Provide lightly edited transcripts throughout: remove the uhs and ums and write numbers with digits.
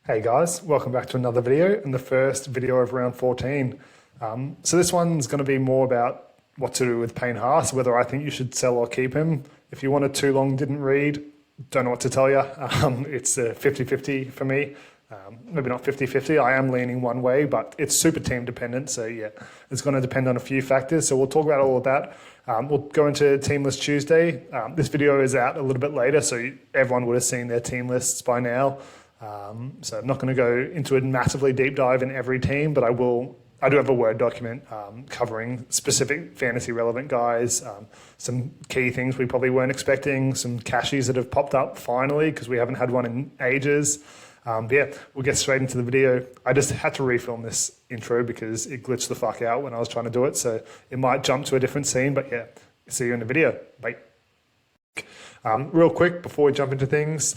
Hey guys, welcome back to another video and the first video of round 14. So this one's going to be more about what to do with Payne Haas, whether I think you should sell or keep him. If you wanted too long, didn't read, don't know what to tell you. It's a 50-50 for me. Maybe not 50-50, I am leaning one way, but it's super team dependent. So yeah, it's going to depend on a few factors. So we'll talk about all of that. We'll go into Team List Tuesday. This video is out a little bit later, so everyone would have seen their team lists by now. So I'm not going to go into a massively deep dive in every team, but I do have a Word document covering specific fantasy relevant guys, some key things we probably weren't expecting, some cashies that have popped up finally because we haven't had one in ages. But yeah, we'll get straight into the video. I just had to refilm this intro because it glitched the fuck out when I was trying to do it, so it might jump to a different scene, but yeah, see you in the video. Bye. Real quick before we jump into things,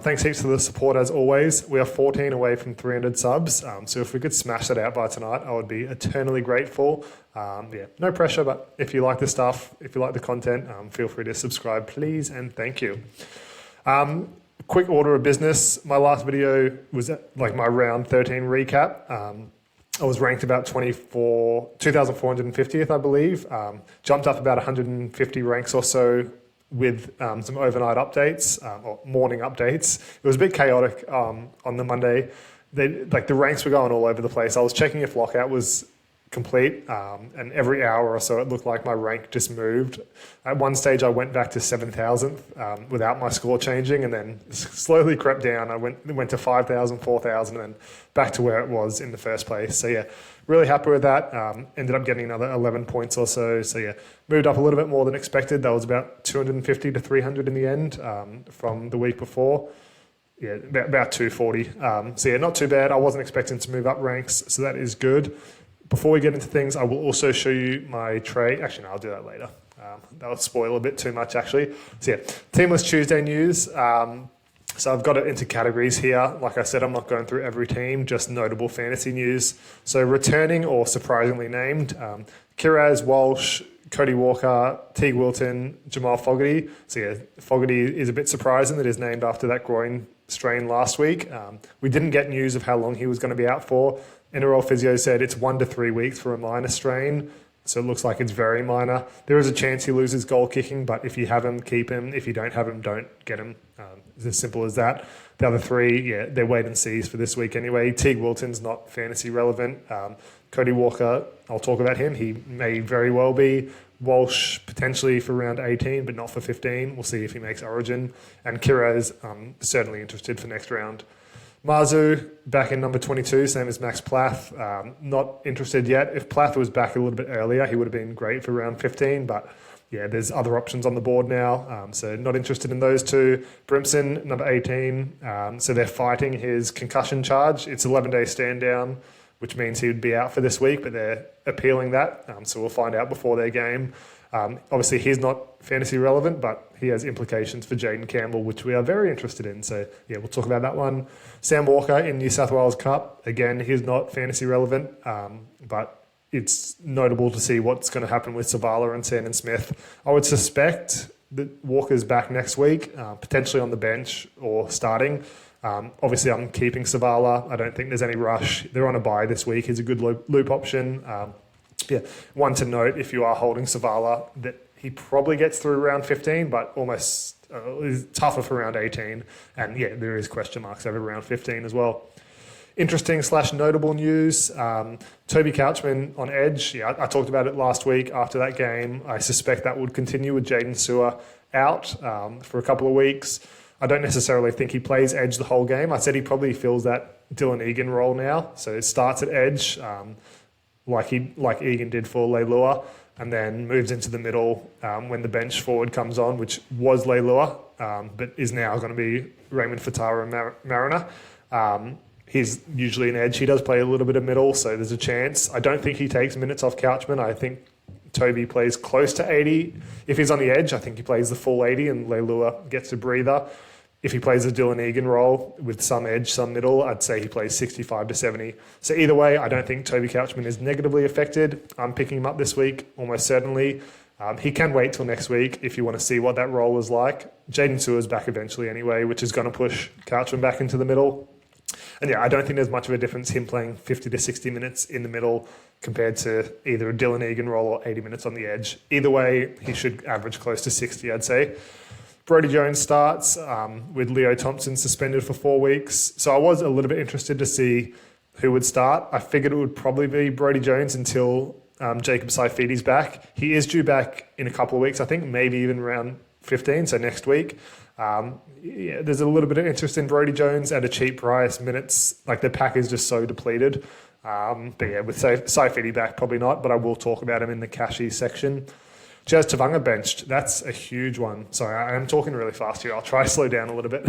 thanks heaps for the support as always. We are 14 away from 300 subs, so if we could smash that out by tonight, I would be eternally grateful. Yeah, no pressure, but if you like the stuff, if you like the content, feel free to subscribe, please, and thank you. Quick order of business. My last video was like my round 13 recap. I was ranked about 2,450th, I believe. Jumped up about 150 ranks or so with some overnight updates or morning updates. It was a bit chaotic on the Monday. The ranks were going all over the place. I was checking if lockout was complete, and every hour or so it looked like my rank just moved. At one stage I went back to 7,000th without my score changing, and then slowly crept down. I went to 5,000, 4,000, and then back to where it was in the first place. So yeah, really happy with that. Ended up getting another 11 points or so. So yeah, moved up a little bit more than expected. That was about 250 to 300 in the end from the week before. Yeah, about 240. So yeah, not too bad. I wasn't expecting to move up ranks, so that is good. Before we get into things, I will also show you my trade. Actually, no, I'll do that later. That would spoil a bit too much, actually. So yeah, Team List Tuesday news. So I've got it into categories here. Like I said, I'm not going through every team, just notable fantasy news. So returning or surprisingly named, Kiraz, Walsh, Cody Walker, Teague Wilton, Jamal Fogarty. So yeah, Fogarty is a bit surprising that he's named after that groin strain last week. We didn't get news of how long he was going to be out for. NRL physio said it's 1 to 3 weeks for a minor strain, so it looks like it's very minor. There is a chance he loses goal kicking, but if you have him, keep him. If you don't have him, don't get him. It's as simple as that. The other three, yeah, they're wait and sees for this week anyway. Teague Wilton's not fantasy relevant. Cody Walker, I'll talk about him. He may very well be. Walsh potentially for round 18, but not for 15. We'll see if he makes Origin. And Kiraz, certainly interested for next round. Marzu back in number 22, same as Max Plath. Not interested yet. If Plath was back a little bit earlier, he would have been great for round 15, but yeah, there's other options on the board now, so not interested in those two. Brimson, number 18, so they're fighting his concussion charge. It's 11-day stand down, which means he would be out for this week, but they're appealing that, so we'll find out before their game. Obviously, he's not fantasy relevant, but he has implications for Jaden Campbell, which we are very interested in. So, yeah, we'll talk about that one. Sam Walker in New South Wales Cup. Again, he's not fantasy relevant, but it's notable to see what's going to happen with Savala and Sandon Smith. I would suspect that Walker's back next week, potentially on the bench or starting. Obviously, I'm keeping Savala. I don't think there's any rush. They're on a bye this week. He's a good loop option. Yeah, one to note, if you are holding Savala, that he probably gets through round 15, but almost is tougher for round 18. And yeah, there is question marks over round 15 as well. Interesting / notable news, Toby Couchman on edge. Yeah, I talked about it last week after that game. I suspect that would continue with Jaden Sewer out for a couple of weeks. I don't necessarily think he plays edge the whole game. I said he probably fills that Dylan Egan role now. So it starts at edge, like Egan did for Leilua, and then moves into the middle when the bench forward comes on, which was Leilua, but is now going to be Raymond Fatara and Mariner. He's usually an edge. He does play a little bit of middle, so there's a chance. I don't think he takes minutes off Couchman. I think Toby plays close to 80. If he's on the edge, I think he plays the full 80 and Leilua gets a breather. If he plays a Dylan Egan role with some edge, some middle, I'd say he plays 65 to 70. So either way, I don't think Toby Couchman is negatively affected. I'm picking him up this week, almost certainly. He can wait till next week if you want to see what that role is like. Jaden Sewer's back eventually anyway, which is going to push Couchman back into the middle. And yeah, I don't think there's much of a difference him playing 50 to 60 minutes in the middle compared to either a Dylan Egan role or 80 minutes on the edge. Either way, he should average close to 60, I'd say. Brodie Jones starts with Leo Thompson suspended for 4 weeks. So I was a little bit interested to see who would start. I figured it would probably be Brodie Jones until Jacob Saifidi's back. He is due back in a couple of weeks, I think, maybe even around 15, so next week. Yeah, there's a little bit of interest in Brodie Jones at a cheap price. Minutes, like the pack is just so depleted. But yeah, with Saifidi back, probably not, but I will talk about him in the cashy section. Jazz Tavanga benched. That's a huge one. Sorry, I am talking really fast here. I'll try to slow down a little bit.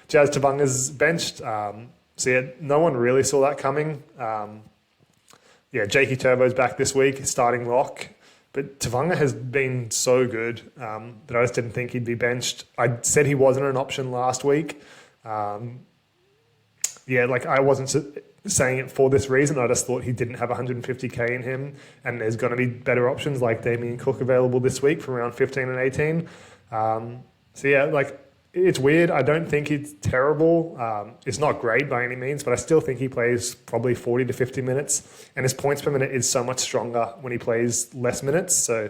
Jazz Tavanga's benched. So yeah, no one really saw that coming. Yeah, Jakey Turbo's back this week, starting lock. But Tavanga has been so good that I just didn't think he'd be benched. I said he wasn't an option last week. Yeah, like I wasn't saying it for this reason. I just thought he didn't have 150k in him, and there's going to be better options like Damien Cook available this week from around 15 and 18. So yeah, like it's weird. I don't think he's terrible. It's not great by any means, but I still think he plays probably 40 to 50 minutes, and his points per minute is so much stronger when he plays less minutes. So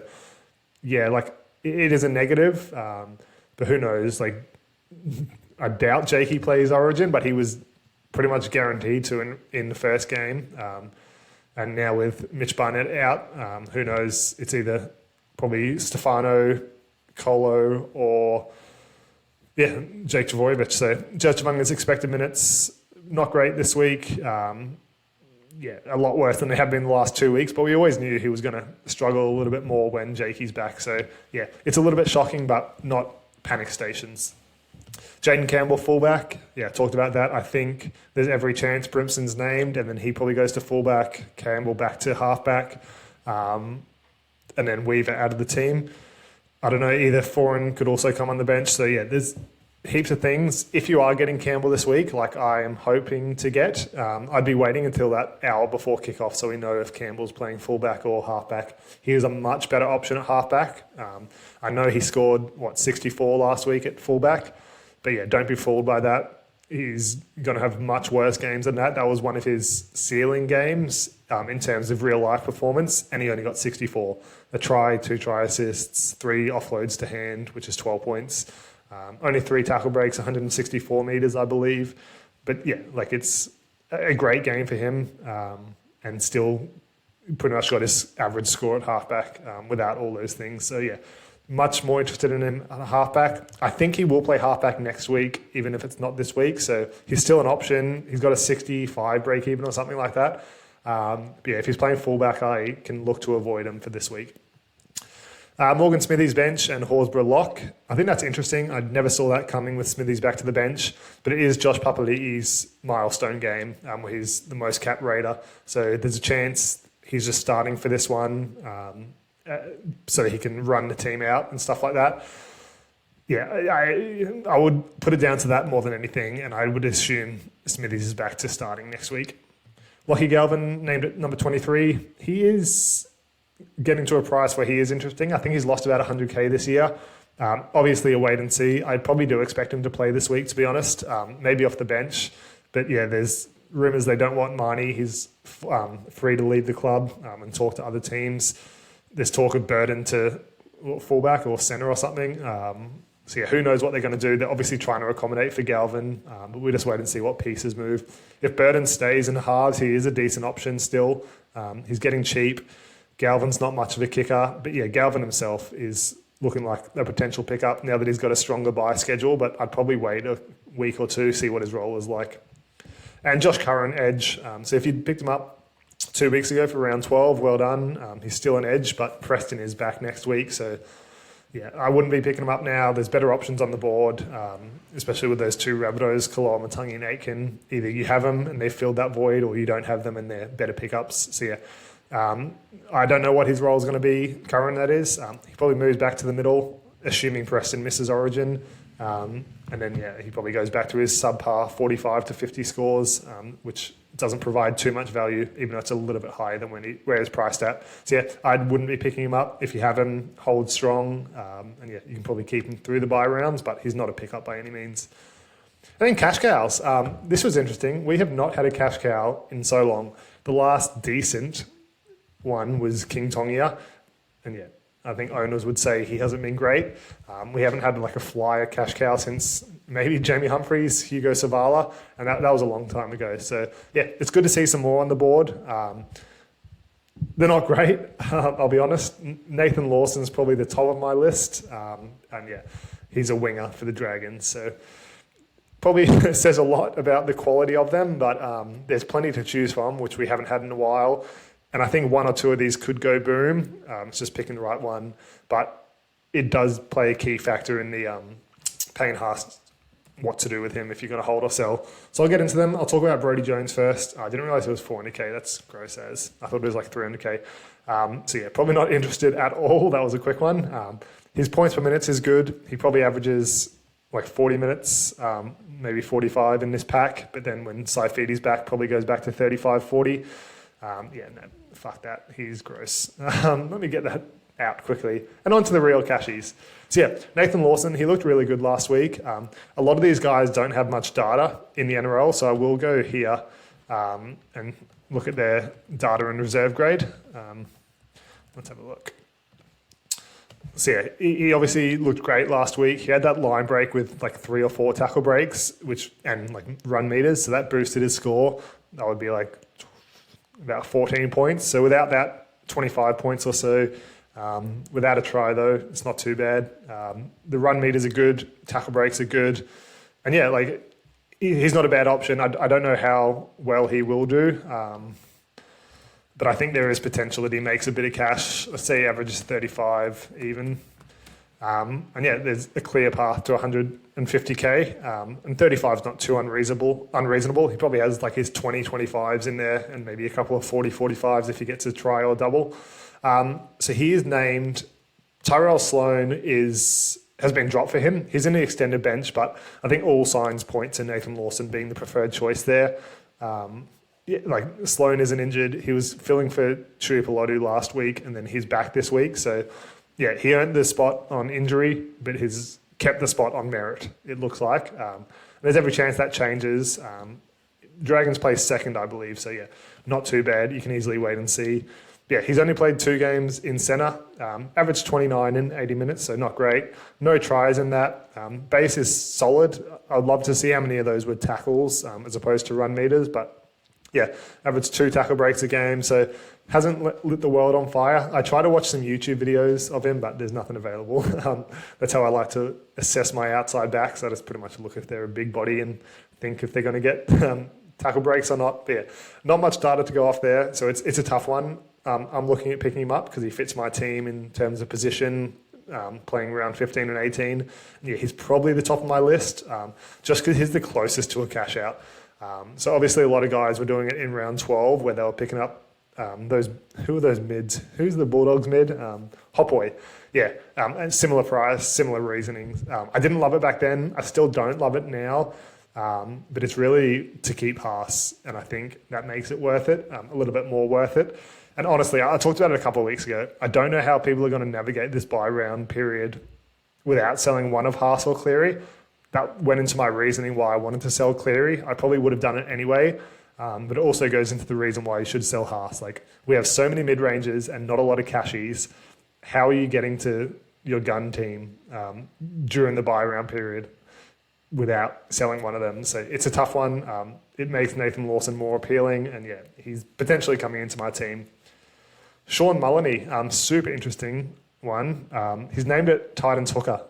yeah, like it is a negative, but who knows? Like I doubt Jakey plays Origin, but he was pretty much guaranteed to in the first game. And now with Mitch Barnett out, who knows? It's either probably Stefano, Colo, or yeah, Jake Travojevic. So Jazz Tavanga's expected minutes, not great this week. Yeah, a lot worse than they have been the last 2 weeks, but we always knew he was going to struggle a little bit more when Jakey's back. So yeah, it's a little bit shocking, but not panic stations. Jaden Campbell, fullback. Yeah, talked about that. I think there's every chance Brimson's named, and then he probably goes to fullback, Campbell back to halfback, and then Weaver out of the team. I don't know, either Foreign could also come on the bench. So yeah, there's heaps of things. If you are getting Campbell this week, like I am hoping to get, I'd be waiting until that hour before kickoff so we know if Campbell's playing fullback or halfback. He is a much better option at halfback. I know he scored, 64 last week at fullback. But yeah, don't be fooled by that. He's going to have much worse games than that. That was one of his ceiling games in terms of real life performance, and he only got 64. A try, 2 try assists, 3 offloads to hand, which is 12 points. Only 3 tackle breaks, 164 metres, I believe. But yeah, like it's a great game for him, and still pretty much got his average score at halfback without all those things. So yeah, much more interested in him at halfback. I think he will play halfback next week, even if it's not this week. So he's still an option. He's got a 65 break even or something like that. But yeah, if he's playing fullback, I can look to avoid him for this week. Morgan Smithy's bench and Horsburgh lock. I think that's interesting. I never saw that coming with Smithy's back to the bench, but it is Josh Papali'i's milestone game where he's the most cap raider. So there's a chance he's just starting for this one. So he can run the team out and stuff like that. Yeah, I would put it down to that more than anything, and I would assume Smithies is back to starting next week. Lockie Galvin named at number 23. He is getting to a price where he is interesting. I think he's lost about 100k this year. Obviously a wait and see. I probably do expect him to play this week, to be honest. Maybe off the bench. But yeah, there's rumours they don't want Marnie. He's free to leave the club and talk to other teams. There's talk of Burden to fullback or centre or something. So yeah, who knows what they're going to do. They're obviously trying to accommodate for Galvin, but we'll just wait and see what pieces move. If Burden stays in the halves, he is a decent option still. He's getting cheap. Galvin's not much of a kicker, but yeah, Galvin himself is looking like a potential pickup now that he's got a stronger bye schedule, but I'd probably wait a week or two, see what his role is like. And Josh Curran, edge. So if you picked him up 2 weeks ago for round 12, well done. He's still an edge, but Preston is back next week. So, yeah, I wouldn't be picking him up now. There's better options on the board, especially with those 2 Rabbitohs, Kaloa, Matangi and Aitken. Either you have them and they've filled that void, or you don't have them and they're better pickups. So, yeah, I don't know what his role is going to be, Curran, that is. He probably moves back to the middle, assuming Preston misses Origin. And then, yeah, he probably goes back to his subpar 45 to 50 scores, which doesn't provide too much value, even though it's a little bit higher than where he's priced at. So yeah, I wouldn't be picking him up. If you have him, hold strong. And yeah, you can probably keep him through the bye rounds, but he's not a pickup by any means. And then cash cows. This was interesting. We have not had a cash cow in so long. The last decent one was King Tongia. And yeah, I think owners would say he hasn't been great. We haven't had like a flyer cash cow since maybe Jamie Humphries, Hugo Savala, and that was a long time ago. So yeah, it's good to see some more on the board. They're not great, I'll be honest. Nathan Lawson's probably the top of my list. And yeah, he's a winger for the Dragons. So probably says a lot about the quality of them, but there's plenty to choose from, which we haven't had in a while. And I think one or two of these could go boom. It's just picking the right one. But it does play a key factor in the Payne Haas, what to do with him if you're going to hold or sell. So I'll get into them. I'll talk about Brodie Jones first. I didn't realise it was 400k. That's gross as. I thought it was like 300k. So yeah, probably not interested at all. That was a quick one. His points per minutes is good. He probably averages like 40 minutes, maybe 45 in this pack. But then when Saifiti's back, probably goes back to 35, 40. Yeah, no, fuck that. He's gross. Let me get that out quickly. And on to the real cashies. So yeah, Nathan Lawson, he looked really good last week. A lot of these guys don't have much data in the NRL, so I will go here and look at their data and reserve grade. Let's have a look. So yeah, he obviously looked great last week. He had that line break with like 3 or 4 tackle breaks, and like run meters, so that boosted his score. That would be like about 14 points. So without that, 25 points or so. Without a try though, it's not too bad. The run meters are good, tackle breaks are good, and yeah, like he's not a bad option. I don't know how well he will do, but I think there is potential that he makes a bit of cash. Let's say he averages 35 even, and yeah, there's a clear path to 150k, and 35 is not too unreasonable. He probably has like his 25s in there, and maybe a couple of 45s if he gets a try or double. So he is named. Tyrell Sloan has been dropped for him. He's in the extended bench, but I think all signs point to Nathan Lawson being the preferred choice there. Yeah, like Sloan isn't injured. He was filling for Tuipulotu last week, and then he's back this week. So yeah, he earned the spot on injury, but he's kept the spot on merit, it looks like. There's every chance that changes. Dragons play second, I believe. So yeah, not too bad. You can easily wait and see. Yeah, he's only played 2 games in centre, averaged 29 in 80 minutes, so not great. No tries in that. Base is solid. I'd love to see how many of those were tackles as opposed to run meters, but yeah, averaged 2 tackle breaks a game, so hasn't lit the world on fire. I try to watch some YouTube videos of him, but there's nothing available. That's how I like to assess my outside backs. I just pretty much look if they're a big body and think if they're going to get tackle breaks or not. But yeah, not much data to go off there, so it's a tough one. I'm looking at picking him up because he fits my team in terms of position, playing around 15 and 18. Yeah, he's probably the top of my list just because he's the closest to a cash out. So obviously a lot of guys were doing it in round 12 where they were picking up who are those mids? Who's the Bulldogs mid? Hopboy. Yeah, and similar price, similar reasonings. I didn't love it back then. I still don't love it now. But it's really to keep Haas, and I think that makes it worth it, a little bit more worth it. And honestly, I talked about it a couple of weeks ago. I don't know how people are going to navigate this buy round period without selling one of Haas or Cleary. That went into my reasoning why I wanted to sell Cleary. I probably would have done it anyway, but it also goes into the reason why you should sell Haas. Like, we have so many mid-ranges and not a lot of cashies. How are you getting to your gun team during the buy round period without selling one of them? So it's a tough one. It makes Nathan Lawson more appealing, and yeah, he's potentially coming into my team. Sean Mullany, super interesting one. He's named it Titans hooker.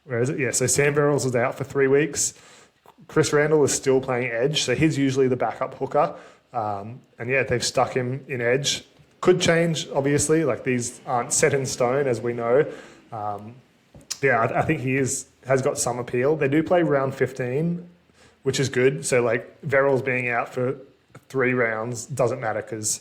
Where is it? Yeah, so Sam Verrills was out for 3 weeks. Chris Randall is still playing edge, so he's usually the backup hooker. And yeah, they've stuck him in edge. Could change, obviously. Like, these aren't set in stone, as we know. Yeah, I think he has got some appeal. They do play round 15, which is good. So like Verrills being out for 3 rounds doesn't matter because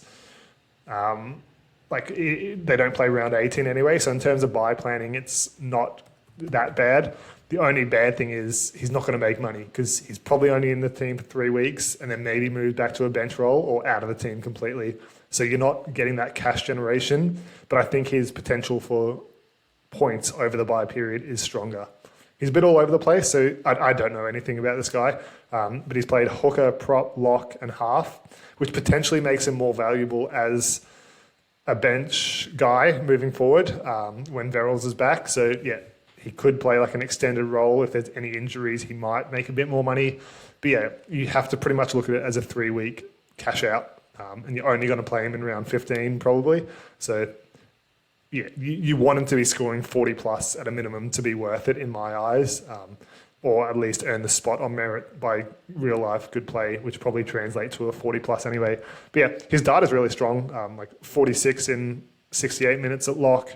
they don't play round 18 anyway. So in terms of buy planning, it's not that bad. The only bad thing is he's not going to make money because he's probably only in the team for 3 weeks and then maybe moved back to a bench role or out of the team completely. So you're not getting that cash generation. But I think his potential for points over the buy period is stronger. He's a bit all over the place, so I don't know anything about this guy. But he's played hooker, prop, lock, and half, which potentially makes him more valuable as a bench guy moving forward when Verrills is back. So yeah, he could play like an extended role. If there's any injuries, he might make a bit more money. But yeah, you have to pretty much look at it as a 3-week cash out, and you're only going to play him in round 15 probably. So yeah, you want him to be scoring 40 plus at a minimum to be worth it in my eyes, or at least earn the spot on merit by real life good play, which probably translates to a 40 plus anyway. But yeah, his data is really strong, like 46 in 68 minutes at lock,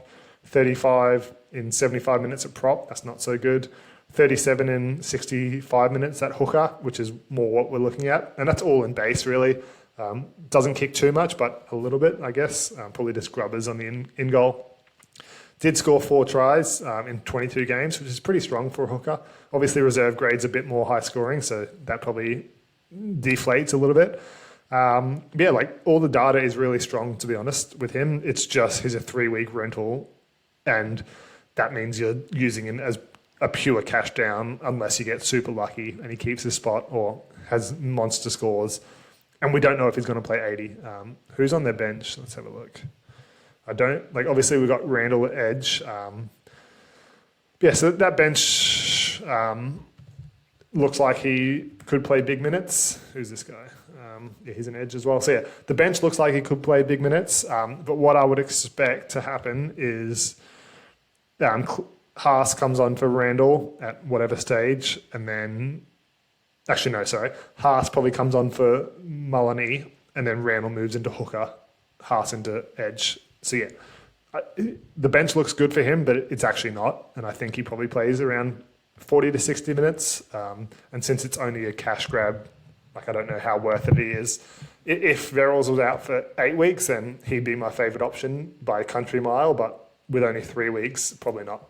35 in 75 minutes at prop, that's not so good. 37 in 65 minutes at hooker, which is more what we're looking at. And that's all in base, really. Doesn't kick too much, but a little bit, I guess. Probably just grubbers on the in goal. Did score 4 tries in 22 games, which is pretty strong for a hooker. Obviously, reserve grade's a bit more high scoring, so that probably deflates a little bit. Yeah, like all the data is really strong, to be honest, with him. It's just he's a 3-week rental, and that means you're using him as a pure cash down unless you get super lucky and he keeps his spot or has monster scores. And we don't know if he's going to play 80. Who's on their bench? Let's have a look. I don't, like, obviously we've got Randall at edge. Yeah, so that bench looks like he could play big minutes. Who's this guy? Yeah, he's an edge as well. So yeah, the bench looks like he could play big minutes. But what I would expect to happen is Haas comes on for Randall at whatever stage, and then Haas probably comes on for Mullany, and then Randall moves into hooker, Haas into edge. So yeah, the bench looks good for him, but it's actually not, and I think he probably plays around 40 to 60 minutes. And since it's only a cash grab, like I don't know how worth it is. If Verrills was out for 8 weeks, then he'd be my favourite option by a country mile, but with only 3 weeks, probably not.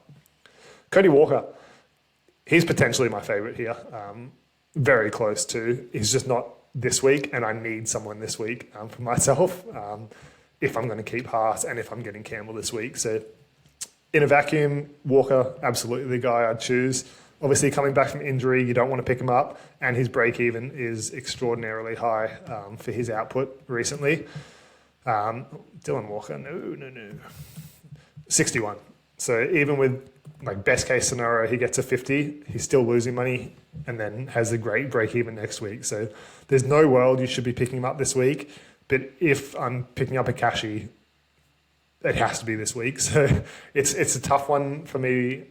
Cody Walker, he's potentially my favourite here. Very close to. He's just not this week, and I need someone this week for myself if I'm going to keep Haas and if I'm getting Campbell this week. So in a vacuum, Walker, absolutely the guy I'd choose. Obviously, coming back from injury, you don't want to pick him up, and his break-even is extraordinarily high for his output recently. Dylan Walker, no. 61. So even with like best case scenario, he gets a 50, he's still losing money and then has a great break even next week. So there's no world you should be picking him up this week. But if I'm picking up a cashy, it has to be this week. So it's a tough one for me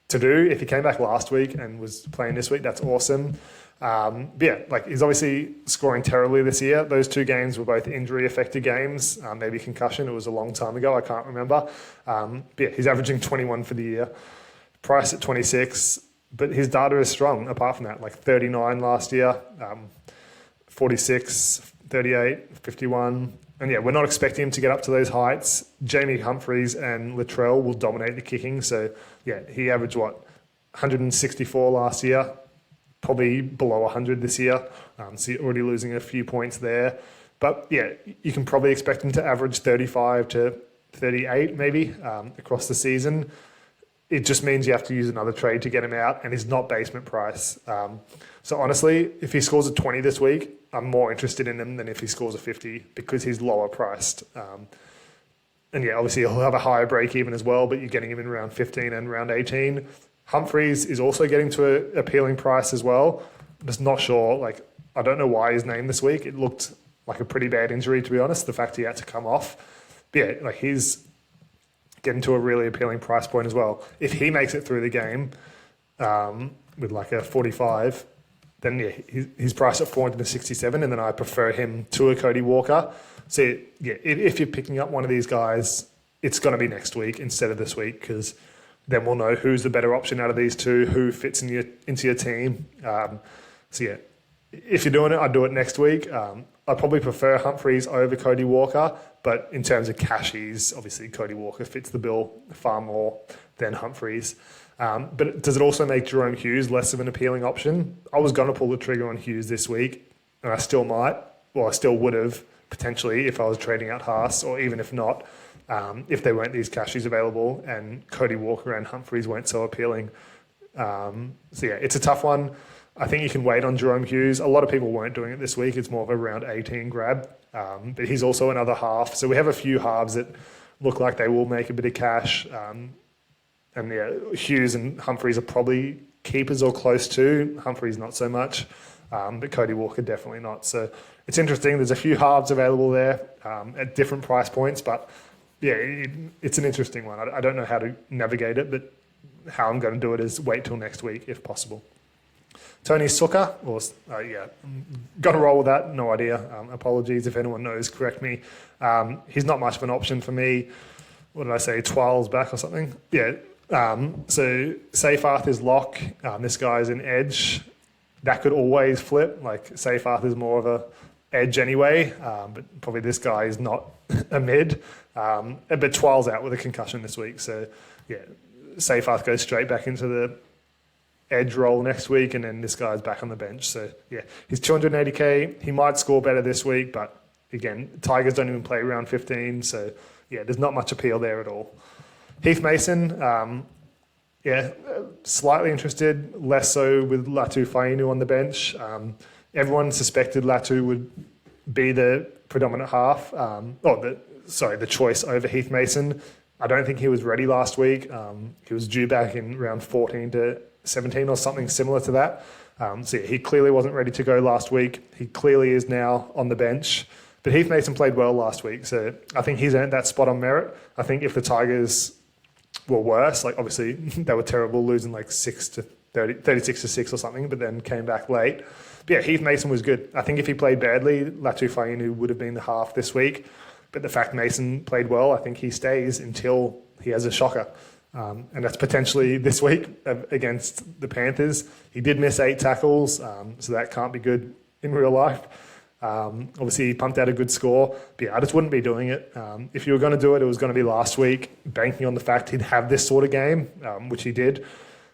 to do. If he came back last week and was playing this week, that's awesome. But yeah, like he's obviously scoring terribly this year. Those 2 games were both injury-affected games, maybe concussion. It was a long time ago. I can't remember. But yeah, he's averaging 21 for the year. Price at 26, but his data is strong apart from that. Like 39 last year, 46, 38, 51. And yeah, we're not expecting him to get up to those heights. Jamie Humphries and Latrell will dominate the kicking. So yeah, he averaged 164 last year. Probably below 100 this year, so you're already losing a few points there. But yeah, you can probably expect him to average 35 to 38 maybe across the season. It just means you have to use another trade to get him out, and he's not basement price. So honestly, if he scores a 20 this week, I'm more interested in him than if he scores a 50 because he's lower priced. And yeah, obviously he'll have a higher break even as well, but you're getting him in round 15 and round 18. Humphries is also getting to an appealing price as well. I'm just not sure. Like, I don't know why he's named this week. It looked like a pretty bad injury, to be honest, the fact he had to come off. But yeah, like he's getting to a really appealing price point as well. If he makes it through the game with like a 45, then yeah, he's priced at 467, and then I prefer him to a Cody Walker. So yeah, if you're picking up one of these guys, it's going to be next week instead of this week because then we'll know who's the better option out of these 2, who fits into your team. So yeah, if you're doing it, I'd do it next week. I'd probably prefer Humphries over Cody Walker, but in terms of cashies, obviously Cody Walker fits the bill far more than Humphries. But does it also make Jerome Hughes less of an appealing option? I was going to pull the trigger on Hughes this week, and I still might, or I still would have potentially if I was trading out Haas, or even if not, if there weren't these cashies available and Cody Walker and Humphries weren't so appealing. So yeah, it's a tough one. I think you can wait on Jerome Hughes. A lot of people weren't doing it this week. It's more of a round 18 grab, but he's also another half. So we have a few halves that look like they will make a bit of cash. And yeah, Hughes and Humphreys are probably keepers or close to. Humphreys not so much, but Cody Walker definitely not. So it's interesting. There's a few halves available there at different price points, but yeah, it's an interesting one. I don't know how to navigate it, but how I'm going to do it is wait till next week if possible. Tony Suka, or going to roll with that. No idea. Apologies if anyone knows. Correct me. He's not much of an option for me. What did I say? 12's back or something? Yeah. So Seyfarth is lock. This guy's an edge. That could always flip. Like Seyfarth is more of a edge anyway, but probably this guy is not a mid. But 12's out with a concussion this week. So yeah, Seyfarth goes straight back into the edge role next week, and then this guy's back on the bench. So yeah, he's 280k. He might score better this week, but again, Tigers don't even play round 15. So yeah, there's not much appeal there at all. Heath Mason, slightly interested, less so with Latu Fainu on the bench. Everyone suspected Latu would be the predominant half, the choice over Heath Mason. I don't think he was ready last week. He was due back in round 14 to 17 or something similar to that. He clearly wasn't ready to go last week. He clearly is now on the bench. But Heath Mason played well last week, so I think he's earned that spot on merit. I think if the Tigers were worse, like obviously they were terrible, losing like 36 to 6 or something, but then came back late. But yeah, Heath Mason was good. I think if he played badly, Latu Fainu would have been the half this week. But the fact Mason played well, I think he stays until he has a shocker. And that's potentially this week against the Panthers. He did miss 8 tackles, so that can't be good in real life. Obviously, he pumped out a good score. But yeah, I just wouldn't be doing it. If you were going to do it, it was going to be last week, banking on the fact he'd have this sort of game, which he did.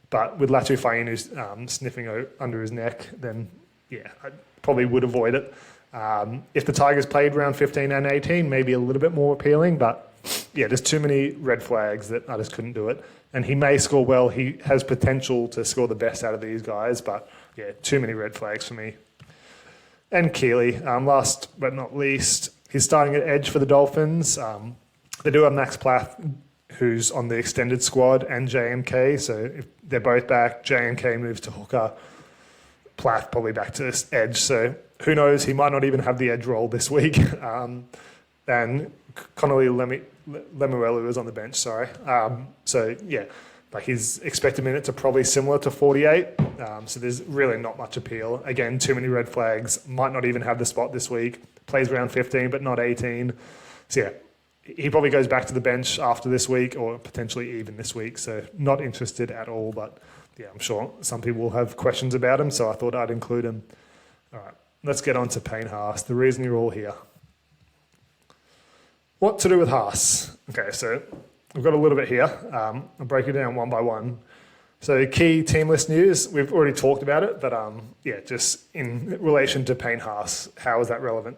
But with Latu Fainu sniffing under his neck, then yeah, I probably would avoid it. If the Tigers played round 15 and 18, maybe a little bit more appealing, but yeah, there's too many red flags that I just couldn't do it. And he may score well. He has potential to score the best out of these guys, but yeah, too many red flags for me. And Keeley, last but not least, he's starting at edge for the Dolphins. They do have Max Plath, who's on the extended squad, and JMK. So if they're both back, JMK moves to hooker, Plath probably back to edge. So who knows? He might not even have the edge role this week. And Connolly Lemuelu is on the bench, sorry. So yeah, like his expected minutes are probably similar to 48. So there's really not much appeal. Again, too many red flags. Might not even have the spot this week. Plays round 15, but not 18. So yeah, he probably goes back to the bench after this week, or potentially even this week. So not interested at all. But yeah, I'm sure some people will have questions about him. So I thought I'd include him. All right, let's get on to Payne Haas, the reason you're all here. What to do with Haas? Okay, so I've got a little bit here. I'll break it down one by one. So key team list news, we've already talked about it, but just in relation to Payne Haas, how is that relevant?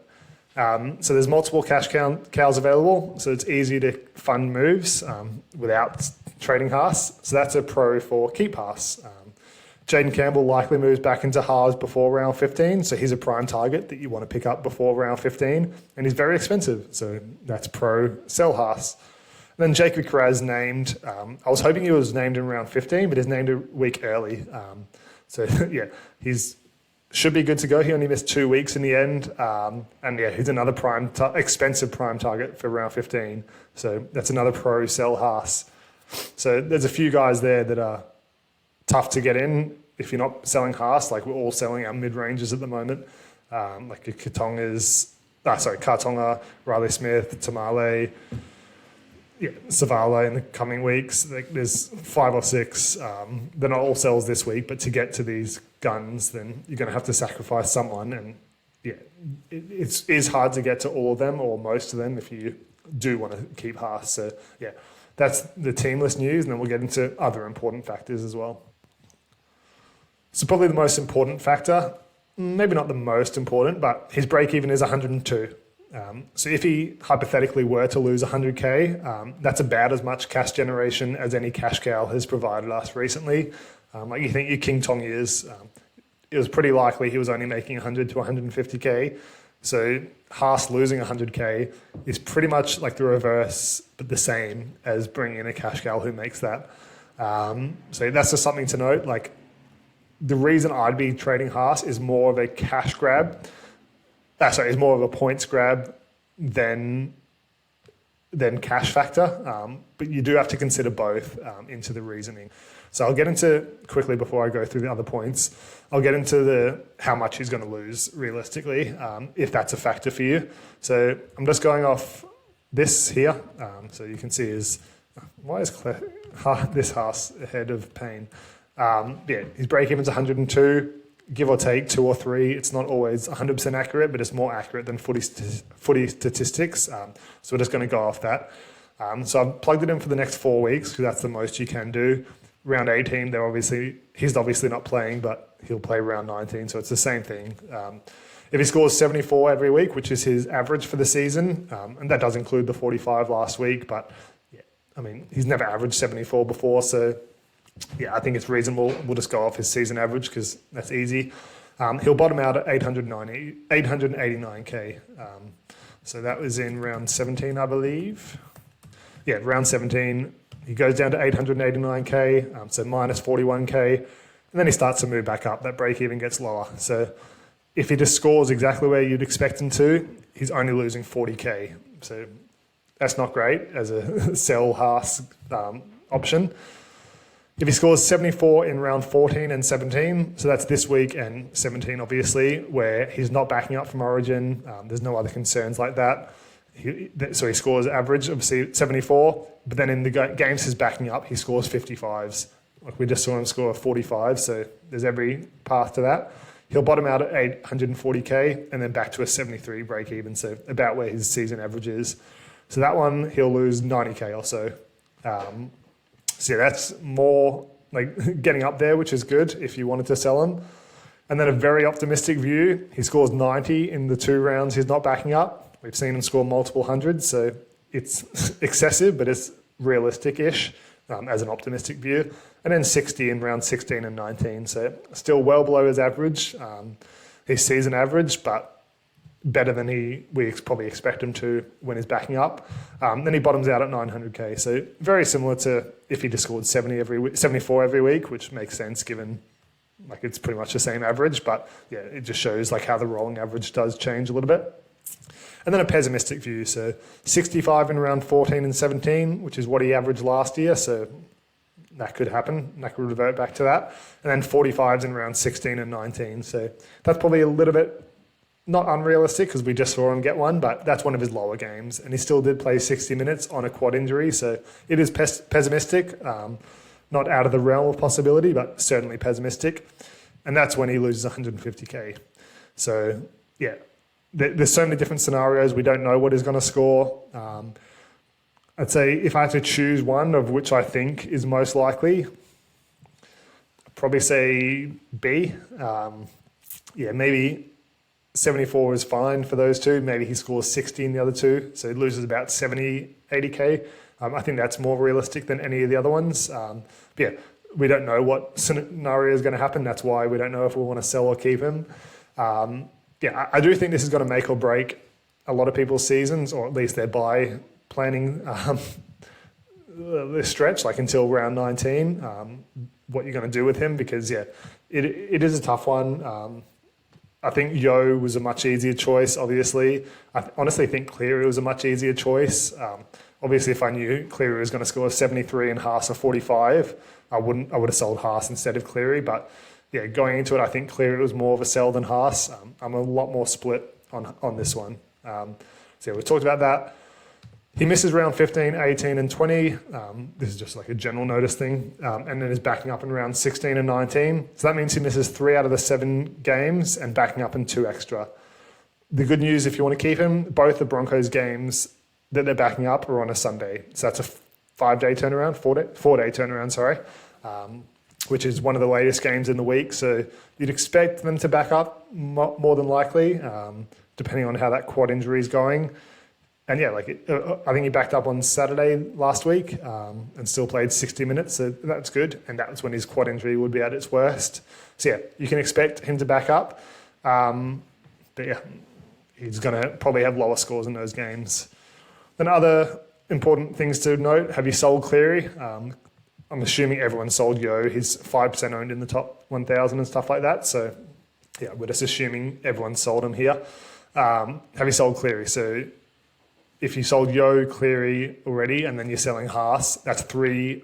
So there's multiple cash cows available, so it's easy to fund moves without trading Haas. So that's a pro for keep Haas. Jaden Campbell likely moves back into halves before round 15, so he's a prime target that you want to pick up before round 15, and he's very expensive, so that's pro sell Haas. And then Jake Kraz named, I was hoping he was named in round 15, but he's named a week early. So yeah, he's should be good to go. He only missed 2 weeks in the end, and yeah, he's another expensive prime target for round 15. So that's another pro sell Haas. So there's a few guys there that are tough to get in if you're not selling Haas. Like we're all selling our mid-ranges at the moment. Like Kartonga, Riley Smith, Tamale, Savala in the coming weeks. Like there's 5 or 6. They're not all sells this week, but to get to these guns, then you're going to have to sacrifice someone. And yeah, it is hard to get to all of them or most of them if you do want to keep Haas. So yeah, that's the team list news, and then we'll get into other important factors as well. So probably the most important factor, maybe not the most important, but his break-even is 102. So if he hypothetically were to lose 100K, that's about as much cash generation as any cash cow has provided us recently. Like you think your King Tong years, it was pretty likely he was only making 100 to 150k. So Haas losing 100k is pretty much like the reverse, but the same as bringing in a cash cow who makes that. So that's just something to note. Like the reason I'd be trading Haas is more of a cash grab. Is more of a points grab than cash factor. But you do have to consider both into the reasoning. So I'll get into quickly before I go through the other points. I'll get into how much he's going to lose realistically, if that's a factor for you. So I'm just going off this here. So you can see why is this Haas ahead of Payne? His break-even's 102, give or take 2 or 3. It's not always 100% accurate, but it's more accurate than footy statistics. So we're just going to go off that. So I've plugged it in for the next 4 weeks because that's the most you can do. Round 18, he's obviously not playing, but he'll play round 19, so it's the same thing. If he scores 74 every week, which is his average for the season, and that does include the 45 last week, but he's never averaged 74 before, so I think it's reasonable. We'll just go off his season average because that's easy. He'll bottom out at 889k. So that was in round 17, I believe. Yeah, round 17. He goes down to 889k, so minus 41k, and then he starts to move back up. That break even gets lower. So if he just scores exactly where you'd expect him to, he's only losing 40k. So that's not great as a sell Haas option. If he scores 74 in round 14 and 17, so that's this week and 17 obviously, where he's not backing up from Origin, there's no other concerns like that. So he scores average, obviously 74, but then in the games he's backing up, he scores 55s. Like we just saw him score 45, so there's every path to that. He'll bottom out at 840k and then back to a 73 break even, so about where his season average is. So that one, he'll lose 90k or so. So that's more like getting up there, which is good if you wanted to sell him. And then a very optimistic view, he scores 90 in the 2 rounds he's not backing up. We've seen him score multiple hundreds, so it's excessive, but it's realistic-ish as an optimistic view. And then 60 in round 16 and 19, so still well below his average, his season average, but better than we probably expect him to when he's backing up. Then he bottoms out at 900k, so very similar to if he just scored 74 every week, which makes sense given like it's pretty much the same average, but yeah, it just shows like how the rolling average does change a little bit. And then a pessimistic view, so 65 in round 14 and 17, which is what he averaged last year, so that could happen, that could revert back to that. And then 45s in round 16 and 19, so that's probably a little bit not unrealistic because we just saw him get one, but that's one of his lower games, and he still did play 60 minutes on a quad injury, so it is pessimistic, not out of the realm of possibility, but certainly pessimistic, and that's when he loses 150k. So yeah, there's so many different scenarios. We don't know what he's going to score. I'd say if I had to choose one of which I think is most likely, I'd probably say B. Maybe 74 is fine for those two. Maybe he scores 60 in the other two, so he loses about 70, 80k. I think that's more realistic than any of the other ones. We don't know what scenario is going to happen. That's why we don't know if we want to sell or keep him. I do think this is going to make or break a lot of people's seasons, or at least their buy planning this stretch, like until round 19, what you're going to do with him, because it is a tough one. I think Yo was a much easier choice, obviously. I honestly think Cleary was a much easier choice. Obviously, if I knew Cleary was going to score 73 and Haas a 45, I would have sold Haas instead of Cleary, but yeah, going into it, I think Cleary was more of a sell than Haas. I'm a lot more split on this one. We talked about that. He misses round 15, 18 and 20. This is just like a general notice thing. And then is backing up in round 16 and 19. So that means he misses 3 out of the 7 games and backing up in 2 extra. The good news, if you want to keep him, both the Broncos games that they're backing up are on a Sunday. So that's a 5-day turnaround, 4-day turnaround, sorry. Which is one of the latest games in the week. So you'd expect them to back up more than likely, depending on how that quad injury is going. And yeah, I think he backed up on Saturday last week and still played 60 minutes, so that's good. And that was when his quad injury would be at its worst. So yeah, you can expect him to back up. But yeah, he's going to probably have lower scores in those games. Then other important things to note, have you sold Cleary? I'm assuming everyone sold Yo. He's 5% owned in the top 1,000 and stuff like that. So yeah, we're just assuming everyone sold him here. Have you sold Cleary? So if you sold Yo, Cleary already, and then you're selling Haas, that's 3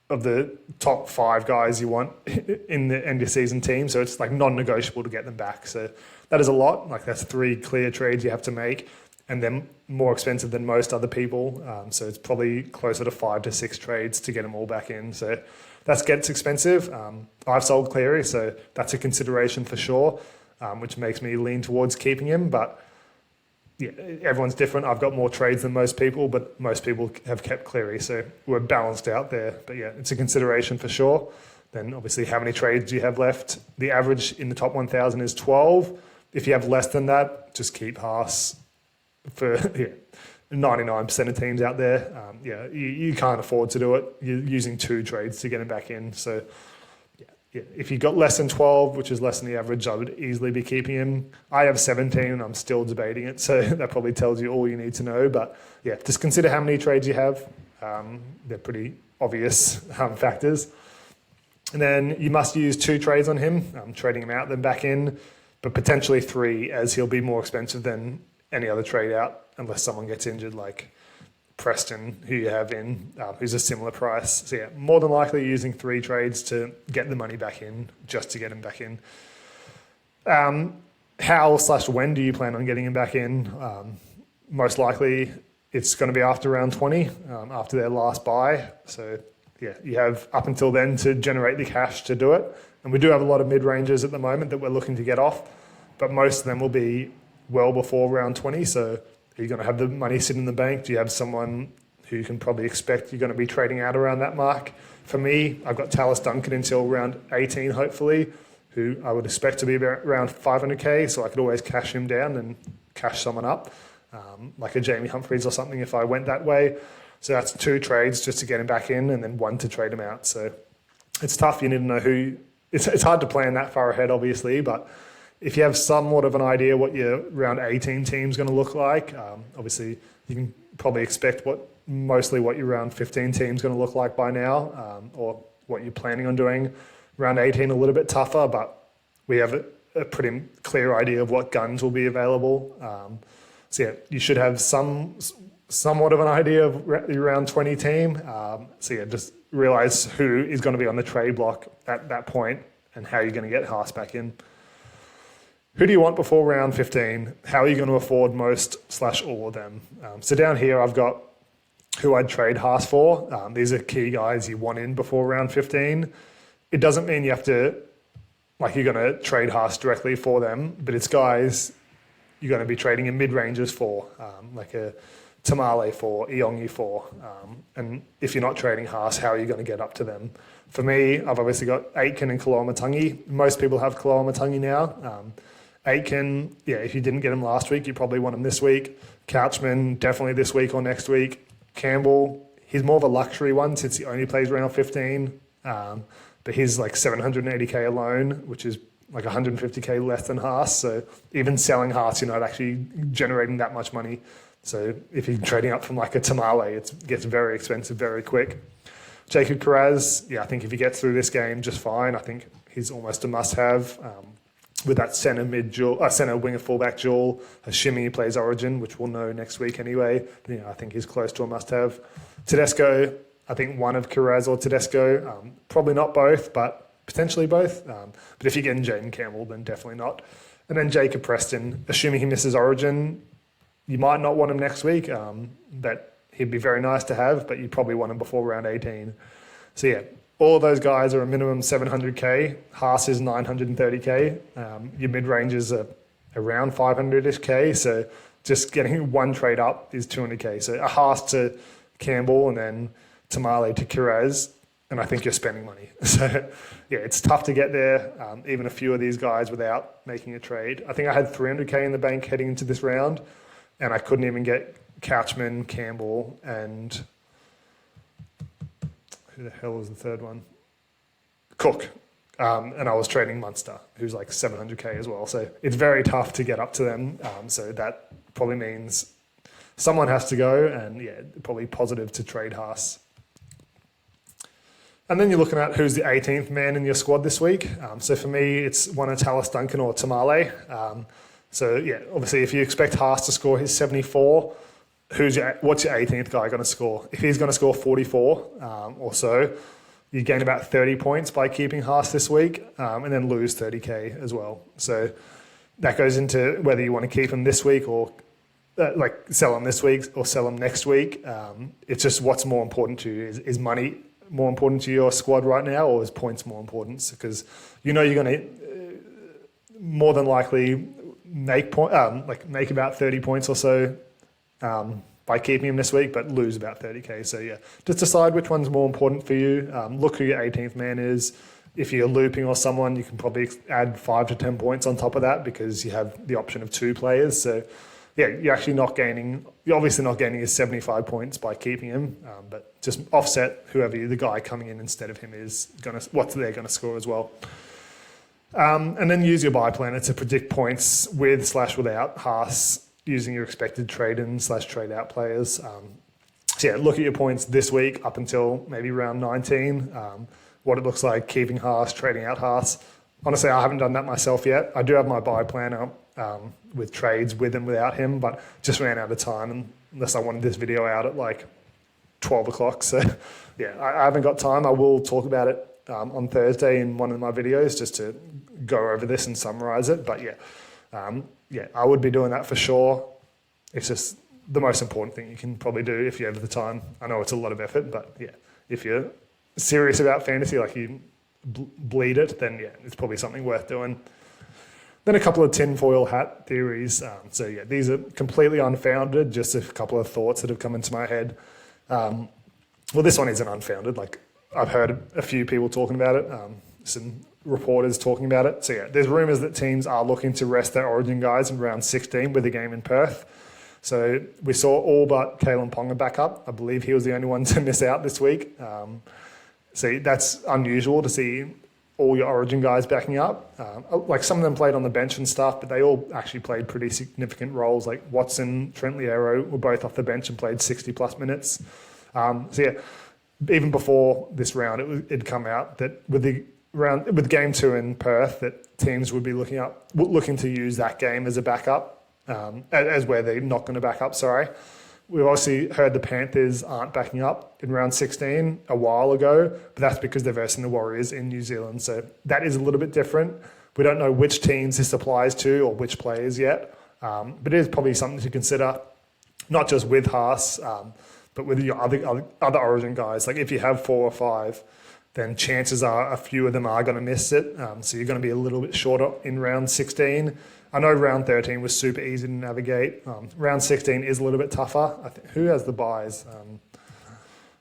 of the top 5 guys you want in the end of season team. So it's like non-negotiable to get them back. So that is a lot. Like that's 3 clear trades you have to make, and then more expensive than most other people. So it's probably closer to 5 to 6 trades to get them all back in. So that gets expensive. I've sold Cleary, so that's a consideration for sure, which makes me lean towards keeping him. But yeah, everyone's different. I've got more trades than most people, but most people have kept Cleary, so we're balanced out there. But yeah, it's a consideration for sure. Then obviously, how many trades do you have left? The average in the top 1,000 is 12. If you have less than that, just keep Haas for 99% of teams out there. You can't afford to do it. You're using 2 trades to get him back in. So yeah, if you got less than 12, which is less than the average, I would easily be keeping him. I have 17 and I'm still debating it, so that probably tells you all you need to know. But yeah, just consider how many trades you have. They're pretty obvious factors. And then you must use 2 trades on him, trading him out, then back in, but potentially 3, as he'll be more expensive than any other trade out, unless someone gets injured, like Preston, who you have in, who's a similar price. So yeah, more than likely using 3 trades to get the money back in, just to get him back in. How/when do you plan on getting him back in? Most likely it's going to be after round 20, after their last buy. So yeah, you have up until then to generate the cash to do it. And we do have a lot of mid-rangers at the moment that we're looking to get off, but most of them will be well before round 20. So are you going to have the money sit in the bank? Do you have someone who you can probably expect you're going to be trading out around that mark? For me, I've got Tallis Duncan until round 18, hopefully, who I would expect to be around 500k, so I could always cash him down and cash someone up, like a Jamie Humphries or something if I went that way. So that's 2 trades just to get him back in, and then 1 to trade him out. So it's tough. You need to know who. It's hard to plan that far ahead, obviously, but if you have somewhat of an idea what your round 18 team's going to look like, obviously you can probably expect mostly what your round 15 team's going to look like by now, or what you're planning on doing. Round 18 a little bit tougher, but we have a pretty clear idea of what guns will be available. So yeah, you should have somewhat of an idea of your round 20 team. So yeah, just realize who is going to be on the trade block at that point and how you're going to get Haas back in. Who do you want before round 15? How are you going to afford most/all of them? So down here, I've got who I'd trade Haas for. These are key guys you want in before round 15. It doesn't mean you have to, you're going to trade Haas directly for them, but it's guys you're going to be trading in mid-rangers for, like a Tamale for, Iongi for. And if you're not trading Haas, how are you going to get up to them? For me, I've obviously got Aitken and Kaloamatangi. Most people have Kaloamatangi now. Aitken, if you didn't get him last week, you probably want him this week. Couchman, definitely this week or next week. Campbell, he's more of a luxury one since he only plays round 15. But he's like 780k alone, which is like 150k less than Haas. So even selling Haas, you're not actually generating that much money. So if you're trading up from like a Tamale, it gets very expensive very quick. Jacob Kiraz, I think if he gets through this game just fine. I think he's almost a must-have. With that centre winger fullback duel, assuming he plays Origin, which we'll know next week anyway. I think he's close to a must-have. Tedesco, I think one of Kiraz or Tedesco, probably not both, but potentially both. But if you're getting Jaden Campbell, then definitely not. And then Jacob Preston, assuming he misses Origin, you might not want him next week, but he'd be very nice to have, but you probably want him before round 18. So yeah, all of those guys are a minimum 700k. Haas is 930k. Your mid-rangers are around 500-ish k. So just getting one trade up is 200k. So a Haas to Campbell and then Tamale to Kiraz, and I think you're spending money. So yeah, it's tough to get there, even a few of these guys without making a trade. I think I had 300k in the bank heading into this round, and I couldn't even get Couchman, Campbell, and who the hell was the third one? Cook. And I was trading Munster, who's like 700k as well. So it's very tough to get up to them. So that probably means someone has to go, and yeah, probably positive to trade Haas. And then you're looking at who's the 18th man in your squad this week. So for me, it's one of Tallis Duncan or Tamale. So yeah, obviously if you expect Haas to score his 74, what's your 18th guy going to score? If he's going to score 44 or so, you gain about 30 points by keeping Haas this week, and then lose 30k as well. So that goes into whether you want to keep him this week or sell him this week or sell him next week. It's just what's more important to you. Is money more important to your squad right now, or is points more important? Because you know you're going to more than likely make about 30 points or so by keeping him this week, but lose about 30k. So yeah, just decide which one's more important for you. Look who your 18th man is. If you're looping or someone, you can probably add 5 to 10 points on top of that because you have the option of 2 players. So yeah, you're obviously not gaining his 75 points by keeping him, but just offset whoever the guy coming in instead of him is what they're going to score as well. And then use your buy planner to predict points with/without Haas using your expected trade-in/trade out players. So yeah, look at your points this week up until maybe round 19, what it looks like keeping Haas, trading out Haas. Honestly, I haven't done that myself yet. I do have my buy planner with trades with and without him, but just ran out of time unless I wanted this video out at like 12 o'clock. So yeah, I haven't got time. I will talk about it on Thursday in one of my videos just to go over this and summarize it. But yeah, I would be doing that for sure. It's just the most important thing you can probably do if you have the time. I know it's a lot of effort, but yeah, if you're serious about fantasy, like you bleed it, then yeah, it's probably something worth doing. Then a couple of tinfoil hat theories. So yeah, these are completely unfounded, just a couple of thoughts that have come into my head. Well, this one isn't unfounded. Like I've heard a few people talking about it, some reporters talking about it. So yeah, there's rumours that teams are looking to rest their origin guys in round 16 with a game in Perth. So we saw all but Kalen Ponga back up. I believe he was the only one to miss out this week. So that's unusual to see all your origin guys backing up. Like some of them played on the bench and stuff, but they all actually played pretty significant roles. Like Watson, Trent Liero were both off the bench and played 60 plus minutes. So yeah, even before this round, it'd come out that with game 2 in Perth, that teams would be looking to use that game as a backup, as where they're not going to back up. Sorry. We've obviously heard the Panthers aren't backing up in round 16 a while ago, but that's because they're versing the Warriors in New Zealand. So that is a little bit different. We don't know which teams this applies to or which players yet, but it is probably something to consider, not just with Haas, but with your other origin guys. Like if you have 4 or 5, then chances are a few of them are going to miss it. So you're going to be a little bit shorter in round 16. I know round 13 was super easy to navigate. Round 16 is a little bit tougher. Who has the buys?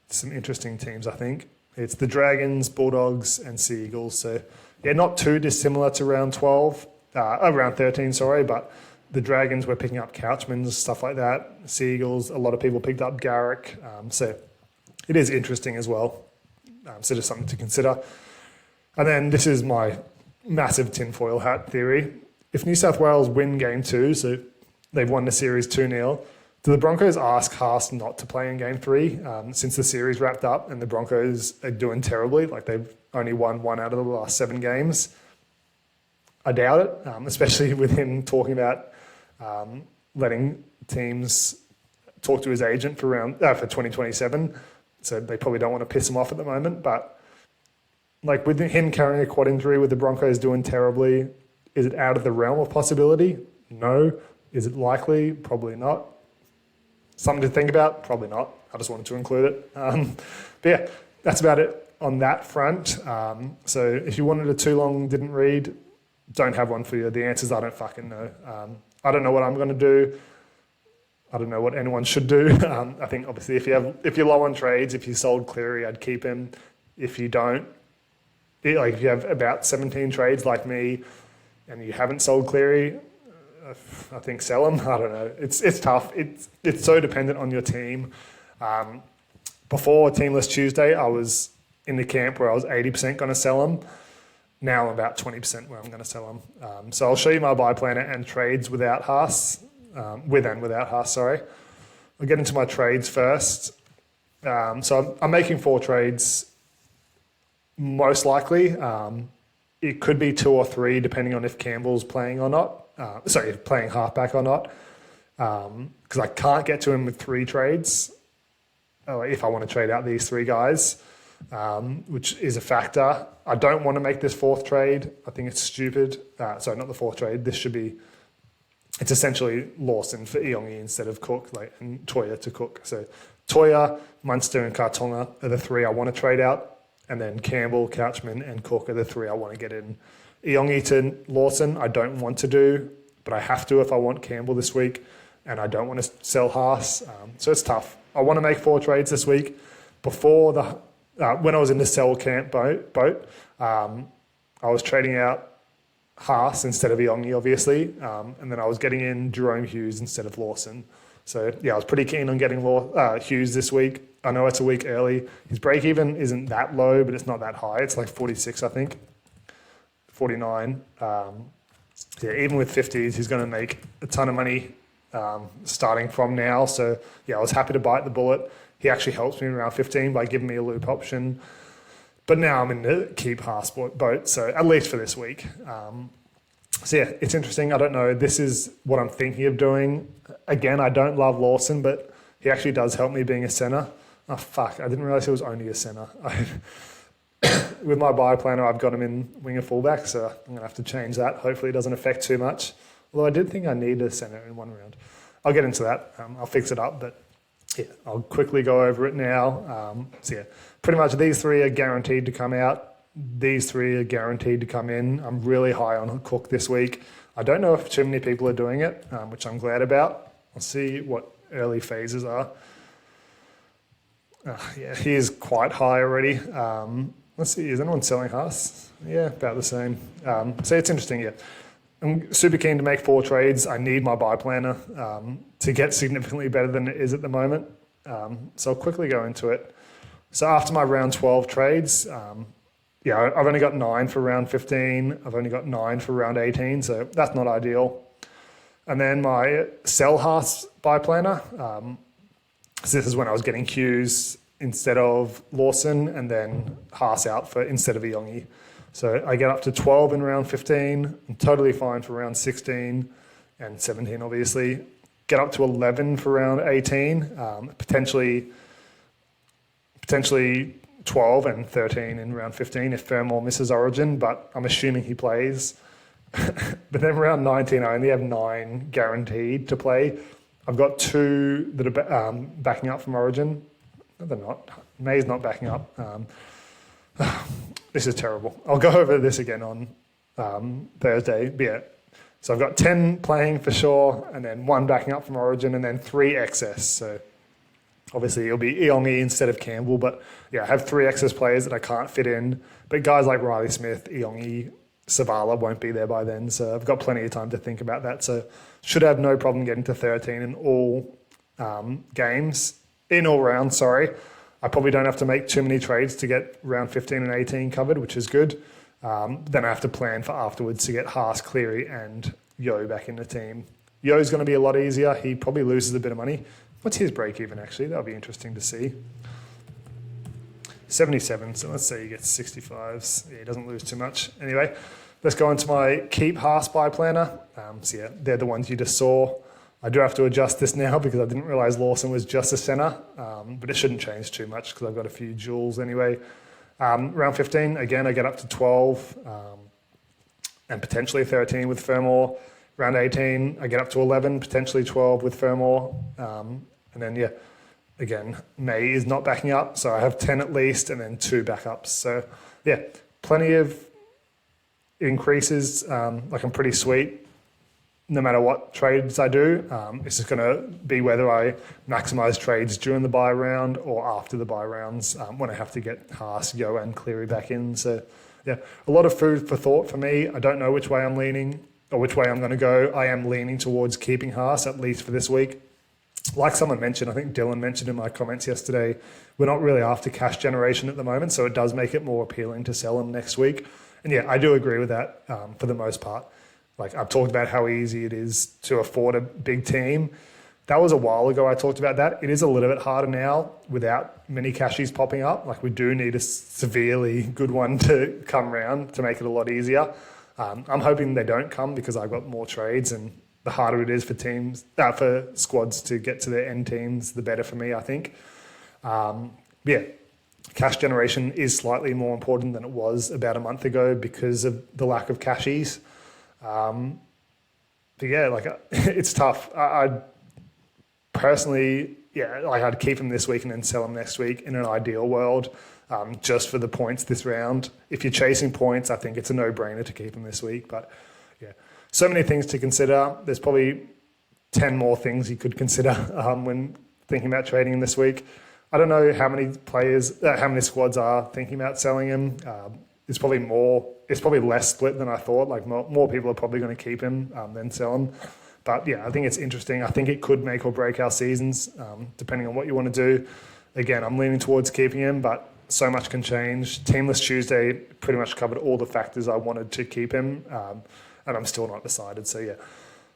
Some interesting teams, I think. It's the Dragons, Bulldogs, and Sea Eagles. So yeah, not too dissimilar to round 13, sorry, but the Dragons were picking up Couchmans, stuff like that. Sea Eagles, a lot of people picked up Garrick. So it is interesting as well. So just something to consider. And then this is my massive tinfoil hat theory. If New South Wales win game 2, so they've won the series 2-0, do the Broncos ask Haas not to play in game 3 since the series wrapped up and the Broncos are doing terribly? Like they've only won 1 out of the last 7 games. I doubt it, especially with him talking about letting teams talk to his agent for 2027. So they probably don't want to piss him off at the moment. But like with him carrying a quad injury, with the Broncos doing terribly, is it out of the realm of possibility? No. Is it likely? Probably not. Something to think about? Probably not. I just wanted to include it. But yeah, that's about it on that front. So if you wanted a too long, didn't read, don't have one for you. The answers I don't fucking know. I don't know what I'm going to do. I don't know what anyone should do. I think obviously if you're low on trades, if you sold Cleary, I'd keep him. If you don't, if you have about 17 trades like me, and you haven't sold Cleary, I think sell them. I don't know. It's tough. It's so dependent on your team. Before Teamless Tuesday, I was in the camp where I was 80% going to sell them. Now I'm about 20% where I'm going to sell them. So I'll show you my buy planner and trades without Haas, with and without Haas, sorry. I'll get into my trades first. So I'm making 4 trades, most likely. It could be 2 or 3, depending on if Campbell's playing or not. Playing halfback or not. Because I can't get to him with 3 trades. If I want to trade out these 3 guys, which is a factor. I don't want to make this 4th trade. I think it's stupid. Sorry, not the 4th trade. It's essentially Lawson for Iongi instead of Cook, and Toya to Cook. So Toya, Munster and Kartonga are the 3 I want to trade out. And then Campbell, Couchman and Cook are the 3 I want to get in. Iongi to Lawson, I don't want to do, but I have to if I want Campbell this week. And I don't want to sell Haas. So it's tough. I want to make 4 trades this week. Before when I was in the sell camp boat, I was trading out Haas instead of Iongi, obviously. And then I was getting in Jerome Hughes instead of Lawson. So, I was pretty keen on getting Hughes this week. I know it's a week early. His break even isn't that low, but it's not that high. It's like 46, I think. 49. Even with 50s, he's going to make a ton of money starting from now. So, I was happy to bite the bullet. He actually helps me in round 15 by giving me a loop option. But now I'm in the keep Haas boat, so at least for this week. It's interesting. I don't know. This is what I'm thinking of doing. Again, I don't love Lawson, but he actually does help me being a centre. Oh, fuck. I didn't realise he was only a centre. With my buy planner, I've got him in winger fullback, so I'm going to have to change that. Hopefully it doesn't affect too much. Although I did think I need a centre in one round. I'll get into that. I'll fix it up, but I'll quickly go over it now. Pretty much these 3 are guaranteed to come out. These 3 are guaranteed to come in. I'm really high on Cook this week. I don't know if too many people are doing it, which I'm glad about. I'll see what early phases are. He is quite high already. Let's see, is anyone selling Haas? Yeah, about the same. So it's interesting, I'm super keen to make 4 trades. I need my buy planner to get significantly better than it is at the moment. So I'll quickly go into it. So after my round 12 trades, I've only got 9 for round 15. I've only got 9 for round 18, so that's not ideal. And then my sell Haas buy planner. So this is when I was getting Hughes instead of Lawson and then Haas out instead of Iongi. So I get up to 12 in round 15. I'm totally fine for round 16 and 17, obviously. Get up to 11 for round 18, potentially 12 and 13 in round 15 if Fermor misses Origin, but I'm assuming he plays. But then round 19, I only have 9 guaranteed to play. I've got 2 that are backing up from Origin. No, they're not. May's not backing up. This is terrible. I'll go over this again on Thursday. But so I've got 10 playing for sure, and then 1 backing up from Origin, and then 3 excess. So obviously it'll be Iongi instead of Campbell, but I have 3 excess players that I can't fit in. But guys like Riley Smith, Iongi, Savala won't be there by then, so I've got plenty of time to think about that. So should have no problem getting to 13 in all rounds, sorry. I probably don't have to make too many trades to get round 15 and 18 covered, which is good. Then I have to plan for afterwards to get Haas, Cleary and Yo back in the team. Yo's going to be a lot easier. He probably loses a bit of money. What's his break even actually? That'll be interesting to see. 77, so let's say he gets 65s. He doesn't lose too much. Anyway, let's go into my keep Haas buy planner. They're the ones you just saw. I do have to adjust this now because I didn't realise Lawson was just a centre, but it shouldn't change too much because I've got a few duels anyway. Round 15, again, I get up to 12 and potentially 13 with Fermor. Round 18, I get up to 11, potentially 12 with Fermor. And then, again, May is not backing up, so I have 10 at least and then 2 backups. So, plenty of increases. I'm pretty sweet. No matter what trades I do, it's just going to be whether I maximise trades during the buy round or after the buy rounds when I have to get Haas, Yo and Cleary back in. So, a lot of food for thought for me. I don't know which way I'm leaning. or which way I'm going to go, I am leaning towards keeping Haas, at least for this week. Like someone mentioned, I think Dylan mentioned in my comments yesterday, we're not really after cash generation at the moment, so it does make it more appealing to sell him next week. And yeah, I do agree with that for the most part. Like I've talked about how easy it is to afford a big team. That was a while ago I talked about that. It is a little bit harder now without many cashies popping up. Like we do need a severely good one to come around to make it a lot easier. I'm hoping they don't come because I've got more trades, and the harder it is for teams, for squads to get to their end teams, the better for me, I think. Yeah, cash generation is slightly more important than it was about a month ago because of the lack of cashies. But yeah, like it's tough. I'd personally, yeah, like I'd keep him this week and then sell him next week in an ideal world, just for the points this round. If you're chasing points, I think it's a no-brainer to keep him this week. But yeah, so many things to consider. There's probably 10 more things you could consider when thinking about trading him this week. I don't know how many squads are thinking about selling him. It's probably less split than I thought. Like more people are probably going to keep him than sell him. But yeah, I think it's interesting. I think it could make or break our seasons, depending on what you want to do. Again, I'm leaning towards keeping him, but so much can change. Teamless Tuesday pretty much covered all the factors I wanted to keep him, and I'm still not decided. So yeah,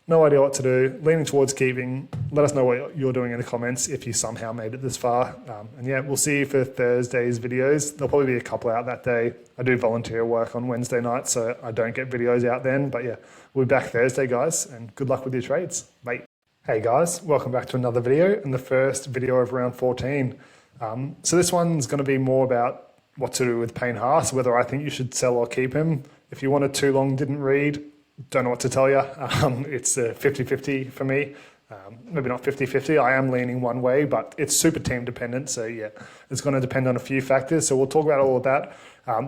no idea what to do. Leaning towards keeping. Let us know what you're doing in the comments if you somehow made it this far. And yeah, we'll see you for Thursday's videos. There'll probably be a couple out that day. I do volunteer work on Wednesday night, so I don't get videos out then. But yeah, we'll be back Thursday, guys, and good luck with your trades. Bye. Hey guys, welcome back to another video, and the first video of round 14. So this one's going to be more about what to do with Payne Haas, whether I think you should sell or keep him. If you wanted too long, didn't read, don't know what to tell you. It's a 50-50 for me. Maybe not 50-50. I am leaning one way, but it's super team dependent. So yeah, it's going to depend on a few factors. So we'll talk about all of that.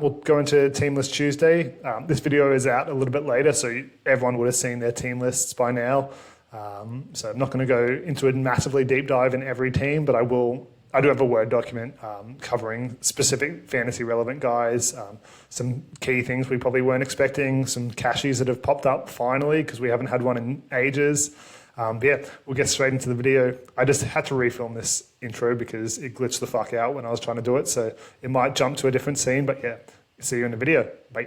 We'll go into Teamless Tuesday. This video is out a little bit later, so everyone would have seen their team lists by now. So I'm not going to go into a massively deep dive in every team, but I do have a Word document covering specific fantasy relevant guys, some key things we probably weren't expecting, some cashies that have popped up finally because we haven't had one in ages. But yeah, we'll get straight into the video. I just had to refilm this intro because it glitched the fuck out when I was trying to do it. So it might jump to a different scene, but yeah, see you in the video. Bye.